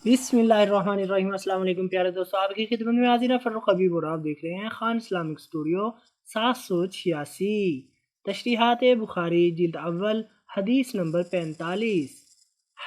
بسم اللہ الرحمن الرحیم۔ السلام علیکم پیارے دوستو، آپ کی خدمت میں حاضر ہے فروخ حبیب اور آپ دیکھ رہے ہیں خان اسلامک اسٹوڈیو 786 تشریحات بخاری جلد اول حدیث نمبر 45۔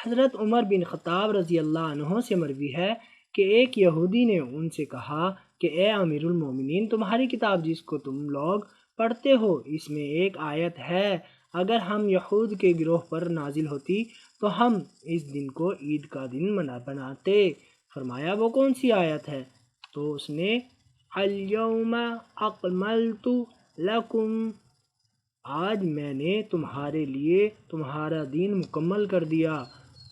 حضرت عمر بن خطاب رضی اللہ عنہ سے مروی ہے کہ ایک یہودی نے ان سے کہا کہ اے امیر المومنین، تمہاری کتاب جس کو تم لوگ پڑھتے ہو اس میں ایک آیت ہے، اگر ہم یہود کے گروہ پر نازل ہوتی تو ہم اس دن کو عید کا دن بناتے۔ فرمایا وہ کون سی آیت ہے؟ تو اس نے الیوم اکملت لکم، آج میں نے تمہارے لیے تمہارا دین مکمل کر دیا،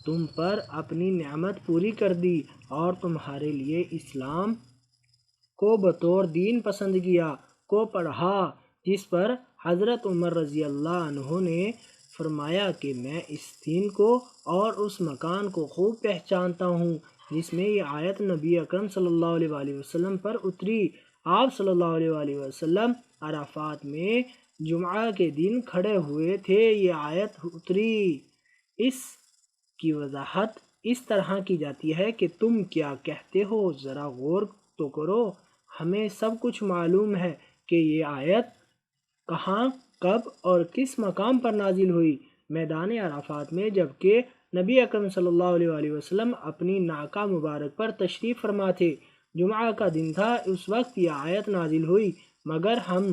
تم پر اپنی نعمت پوری کر دی اور تمہارے لیے اسلام کو بطور دین پسند کیا کو پڑھا، جس پر حضرت عمر رضی اللہ عنہ نے فرمایا کہ میں اس دین کو اور اس مکان کو خوب پہچانتا ہوں جس میں یہ آیت نبی اکرم صلی اللہ علیہ وآلہ وسلم پر اتری۔ آپ صلی اللہ علیہ وآلہ وسلم عرفات میں جمعہ کے دن کھڑے ہوئے تھے، یہ آیت اتری۔ اس کی وضاحت اس طرح کی جاتی ہے کہ تم کیا کہتے ہو، ذرا غور تو کرو، ہمیں سب کچھ معلوم ہے کہ یہ آیت کہاں، کب اور کس مقام پر نازل ہوئی، میدان عرفات میں، جبکہ نبی اکرم صلی اللہ علیہ وآلہ وسلم اپنی ناقہ مبارک پر تشریف فرما تھے، جمعہ کا دن تھا، اس وقت یہ آیت نازل ہوئی۔ مگر ہم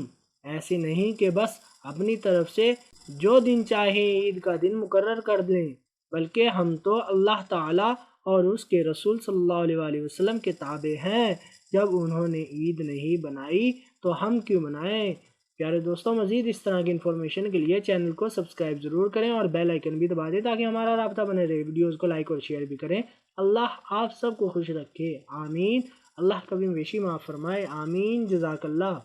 ایسے نہیں کہ بس اپنی طرف سے جو دن چاہیں عید کا دن مقرر کر دیں، بلکہ ہم تو اللہ تعالیٰ اور اس کے رسول صلی اللہ علیہ وآلہ وسلم کے تابع ہیں، جب انہوں نے عید نہیں بنائی تو ہم کیوں بنائیں؟ پیارے دوستوں، مزید اس طرح کی انفارمیشن کے لیے چینل کو سبسکرائب ضرور کریں اور بیل آئیکن بھی دبا دیں تاکہ ہمارا رابطہ بنے رہے۔ ویڈیوز کو لائک اور شیئر بھی کریں۔ اللہ آپ سب کو خوش رکھے، آمین۔ اللہ کبھی بیشی معاف فرمائے، آمین۔ جزاک اللہ۔